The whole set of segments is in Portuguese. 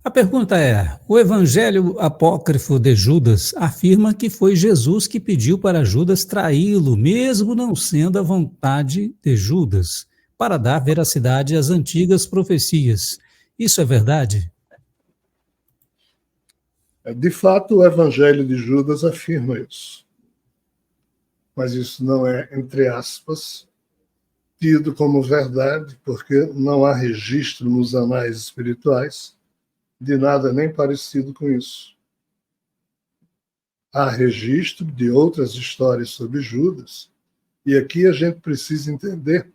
A pergunta é: o evangelho apócrifo de Judas afirma que foi Jesus que pediu para Judas traí-lo, mesmo não sendo a vontade de Judas, para dar veracidade às antigas profecias. Isso é verdade? De fato, o Evangelho de Judas afirma isso. Mas isso não é, entre aspas, tido como verdade, porque não há registro nos anais espirituais de nada nem parecido com isso. Há registro de outras histórias sobre Judas, e aqui a gente precisa entender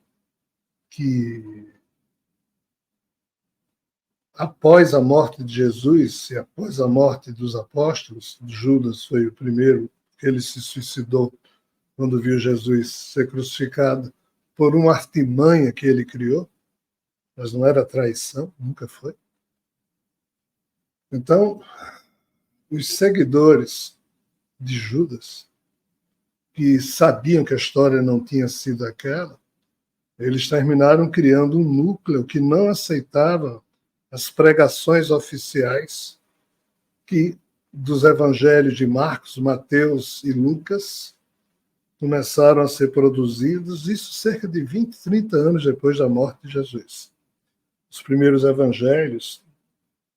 que após a morte de Jesus e após a morte dos apóstolos, Judas foi o primeiro que ele se suicidou quando viu Jesus ser crucificado por uma artimanha que ele criou, mas não era traição, nunca foi. Então, os seguidores de Judas, que sabiam que a história não tinha sido aquela, eles terminaram criando um núcleo que não aceitava as pregações oficiais que dos evangelhos de Marcos, Mateus e Lucas começaram a ser produzidos, isso cerca de 20, 30 anos depois da morte de Jesus. Os primeiros evangelhos,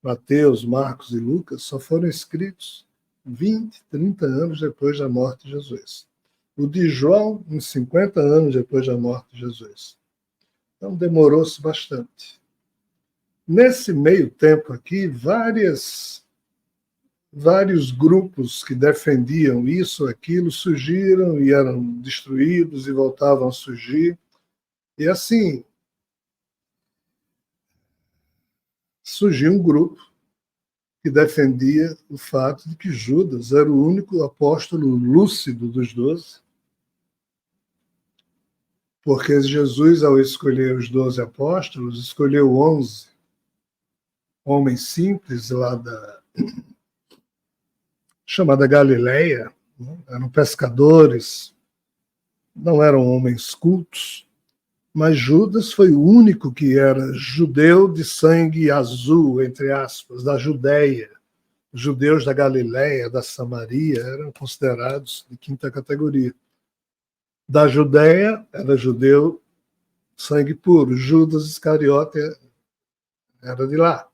Mateus, Marcos e Lucas, só foram escritos 20, 30 anos depois da morte de Jesus. O de João, uns 50 anos depois da morte de Jesus. Então, demorou-se bastante. Nesse meio tempo aqui, vários grupos que defendiam isso, aquilo, surgiram e eram destruídos e voltavam a surgir. E assim, surgiu um grupo que defendia o fato de que Judas era o único apóstolo lúcido dos 12, porque Jesus, ao escolher os 12 apóstolos, escolheu 11 homens simples lá da chamada Galileia, né? Eram pescadores, não eram homens cultos, mas Judas foi o único que era judeu de sangue azul, entre aspas, da Judéia. Os judeus da Galileia, da Samaria, eram considerados de quinta categoria. Da Judéia, era judeu sangue puro. Judas Iscariote era de lá.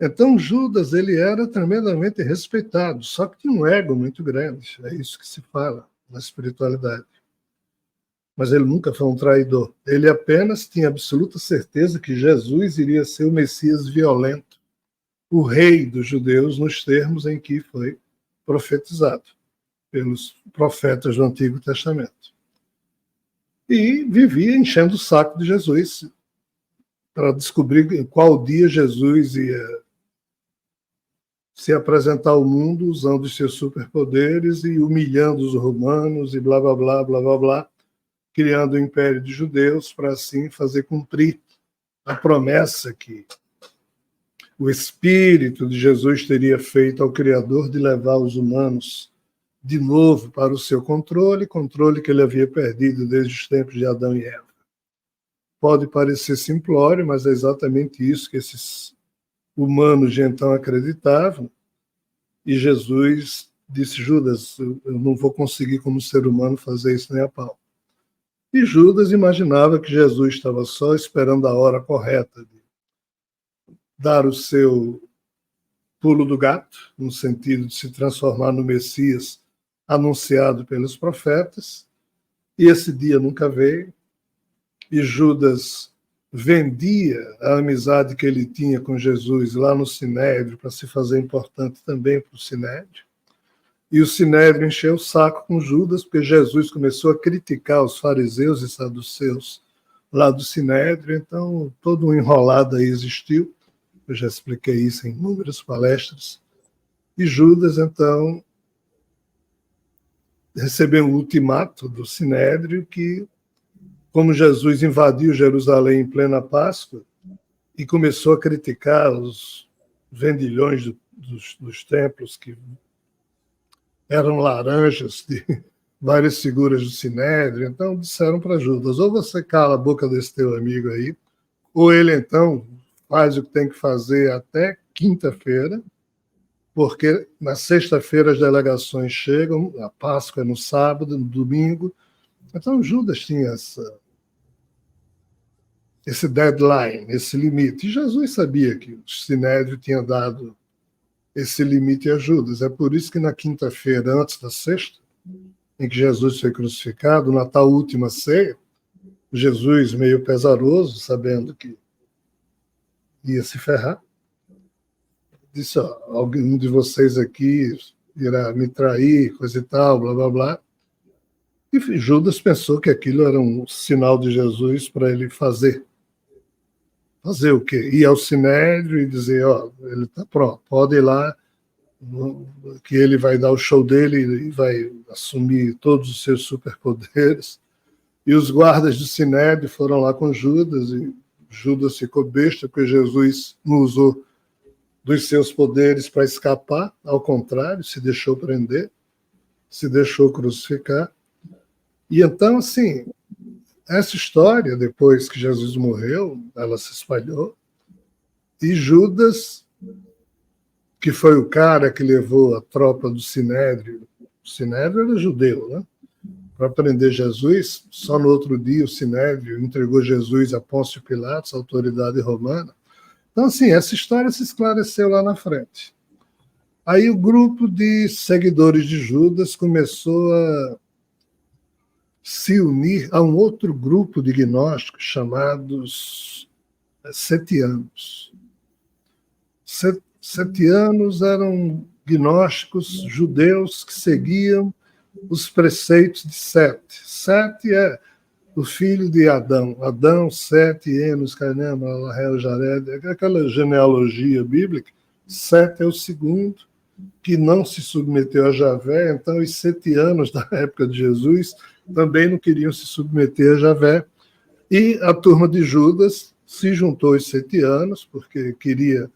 Então, Judas ele era tremendamente respeitado, só que tinha um ego muito grande. É isso que se fala na espiritualidade. Mas ele nunca foi um traidor. Ele apenas tinha absoluta certeza que Jesus iria ser o Messias violento, o rei dos judeus, nos termos em que foi profetizado pelos profetas do Antigo Testamento. E vivia enchendo o saco de Jesus para descobrir qual dia Jesus ia se apresentar ao mundo usando os seus superpoderes e humilhando os romanos e blá, blá, blá, blá, blá, blá, criando o Império de Judeus para assim fazer cumprir a promessa que o Espírito de Jesus teria feito ao Criador de levar os humanos de novo para o seu controle que ele havia perdido desde os tempos de Adão e Eva. Pode parecer simplório, mas é exatamente isso que esses humanos de então acreditavam, e Jesus disse: Judas, eu não vou conseguir como ser humano fazer isso nem a pau. E Judas imaginava que Jesus estava só esperando a hora correta de dar o seu pulo do gato, no sentido de se transformar no Messias anunciado pelos profetas, e esse dia nunca veio, e Judas vendia a amizade que ele tinha com Jesus lá no Sinédrio para se fazer importante também para o Sinédrio. E o Sinédrio encheu o saco com Judas, porque Jesus começou a criticar os fariseus e saduceus lá do Sinédrio, então todo um enrolado aí existiu. Eu já expliquei isso em inúmeras palestras. E Judas, então, recebeu um ultimato do Sinédrio que, como Jesus invadiu Jerusalém em plena Páscoa e começou a criticar os vendilhões dos templos, que eram laranjas de várias figuras do Sinédrio, então disseram para Judas: ou você cala a boca desse teu amigo aí, ou ele então faz o que tem que fazer até quinta-feira, porque na sexta-feira as delegações chegam, a Páscoa é no sábado, no domingo. Então Judas tinha esse deadline, esse limite. E Jesus sabia que o Sinédrio tinha dado esse limite a Judas. É por isso que na quinta-feira, antes da sexta, em que Jesus foi crucificado, na tal última ceia, Jesus, meio pesaroso, sabendo que ia se ferrar, disse: ó, algum de vocês aqui irá me trair, coisa e tal, blá, blá, blá. E Judas pensou que aquilo era um sinal de Jesus para ele fazer. Fazer o quê? Ir ao Sinédrio e dizer: ó, ele está pronto, pode ir lá, que ele vai dar o show dele e vai assumir todos os seus superpoderes. E os guardas do Sinédrio foram lá com Judas, e Judas ficou besta, porque Jesus não usou dos seus poderes para escapar, ao contrário, se deixou prender, se deixou crucificar. E então, assim, essa história, depois que Jesus morreu, ela se espalhou, e Judas, que foi o cara que levou a tropa do Sinédrio, o Sinédrio era judeu, né? Para prender Jesus, só no outro dia o Sinédrio entregou Jesus a Pôncio Pilatos, a autoridade romana. Então, assim, essa história se esclareceu lá na frente. Aí o grupo de seguidores de Judas começou a se unir a um outro grupo de gnósticos chamados setianos. Setianos eram gnósticos judeus que seguiam os preceitos de Sete. Sete é o filho de Adão. Adão, Sete, Enos, Cainã, Malalel, Jared, aquela genealogia bíblica. Sete é o segundo, que não se submeteu a Javé. Então, os setianos da época de Jesus também não queriam se submeter a Javé. E a turma de Judas se juntou aos setianos, porque queria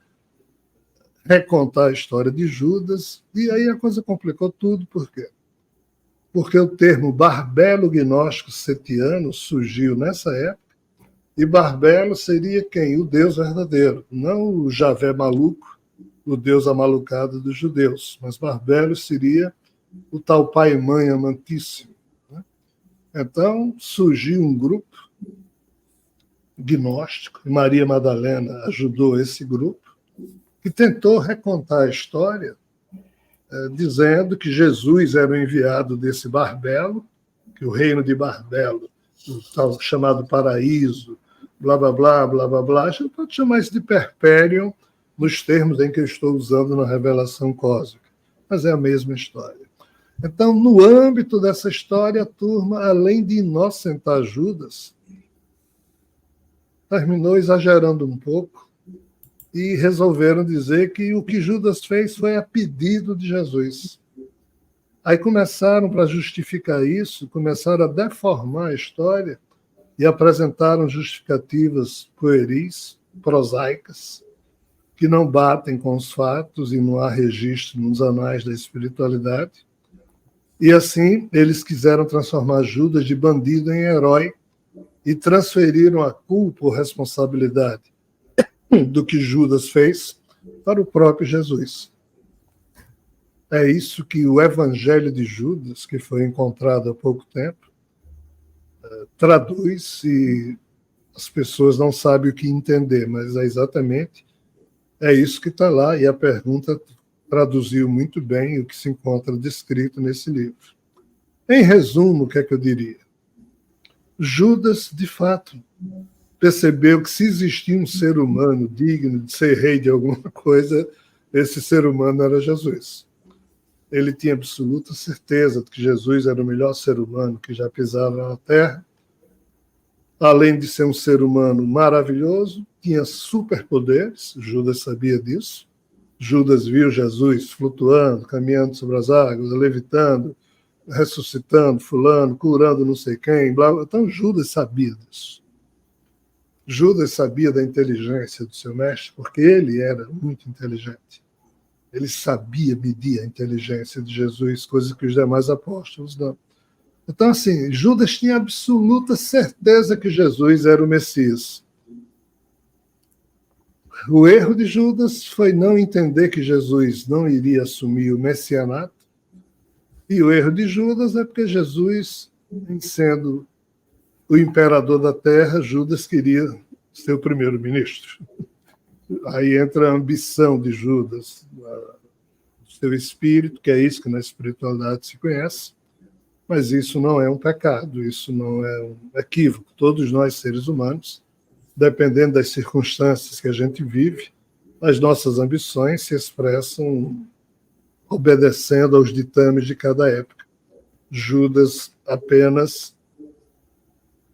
recontar a história de Judas. E aí a coisa complicou tudo. Por quê? Porque o termo Barbelo Gnóstico Setiano surgiu nessa época, e Barbelo seria quem? O Deus verdadeiro, não o Javé maluco, o Deus amalucado dos judeus, mas Barbelo seria o tal pai e mãe amantíssimo. Né? Então surgiu um grupo gnóstico, e Maria Madalena ajudou esse grupo, que tentou recontar a história dizendo que Jesus era o enviado desse Barbelo, que o reino de Barbelo, o tal chamado paraíso, blá, blá, blá, blá, blá, blá, a gente pode chamar isso de Perpério nos termos em que eu estou usando na revelação cósmica, mas é a mesma história. Então, no âmbito dessa história, a turma, além de inocentar Judas, terminou exagerando um pouco, e resolveram dizer que o que Judas fez foi a pedido de Jesus. Aí começaram, para justificar isso, começaram a deformar a história e apresentaram justificativas pueris, prosaicas, que não batem com os fatos e não há registro nos anais da espiritualidade. E assim, eles quiseram transformar Judas de bandido em herói e transferiram a culpa ou responsabilidade do que Judas fez para o próprio Jesus. É isso que o Evangelho de Judas, que foi encontrado há pouco tempo, traduz, e as pessoas não sabem o que entender, mas é exatamente isso que está lá, e a pergunta traduziu muito bem o que se encontra descrito nesse livro. Em resumo, o que é que eu diria? Judas, de fato, percebeu que se existia um ser humano digno de ser rei de alguma coisa, esse ser humano era Jesus. Ele tinha absoluta certeza de que Jesus era o melhor ser humano que já pisava na Terra. Além de ser um ser humano maravilhoso, tinha superpoderes, Judas sabia disso. Judas viu Jesus flutuando, caminhando sobre as águas, levitando, ressuscitando, fulano, curando não sei quem. Blá, blá. Então Judas sabia disso. Judas sabia da inteligência do seu mestre, porque ele era muito inteligente. Ele sabia medir a inteligência de Jesus, coisa que os demais apóstolos não. Então, assim, Judas tinha absoluta certeza que Jesus era o Messias. O erro de Judas foi não entender que Jesus não iria assumir o messianato, e o erro de Judas é porque Jesus, em sendo o imperador da terra, Judas queria ser o primeiro-ministro. Aí entra a ambição de Judas, o seu espírito, que é isso que na espiritualidade se conhece, mas isso não é um pecado, isso não é um equívoco. Todos nós, seres humanos, dependendo das circunstâncias que a gente vive, as nossas ambições se expressam obedecendo aos ditames de cada época. Judas apenas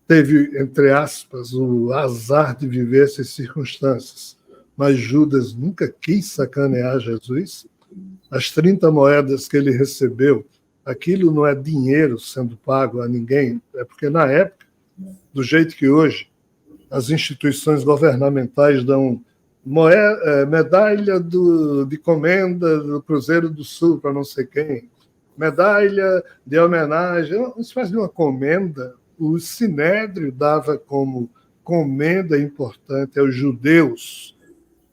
teve, entre aspas, o azar de viver essas circunstâncias, mas Judas nunca quis sacanear Jesus. As 30 moedas que ele recebeu, aquilo não é dinheiro sendo pago a ninguém, é porque na época, do jeito que hoje, as instituições governamentais dão medalha de comenda do Cruzeiro do Sul para não sei quem, medalha de homenagem, uma espécie de uma comenda. O Sinédrio dava como comenda importante aos judeus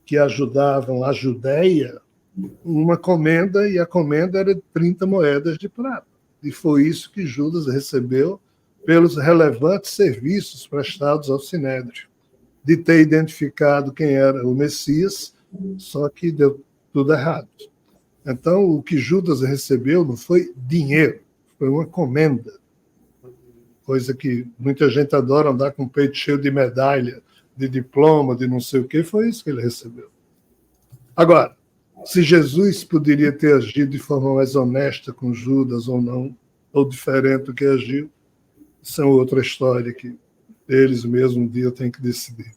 que ajudavam a Judéia uma comenda, e a comenda era de 30 moedas de prata. E foi isso que Judas recebeu pelos relevantes serviços prestados ao Sinédrio, de ter identificado quem era o Messias, só que deu tudo errado. Então, o que Judas recebeu não foi dinheiro, foi uma comenda, coisa que muita gente adora andar com o peito cheio de medalha, de diploma, de não sei o quê, foi isso que ele recebeu. Agora, se Jesus poderia ter agido de forma mais honesta com Judas ou não, ou diferente do que agiu, isso é outra história que eles mesmo um dia têm que decidir.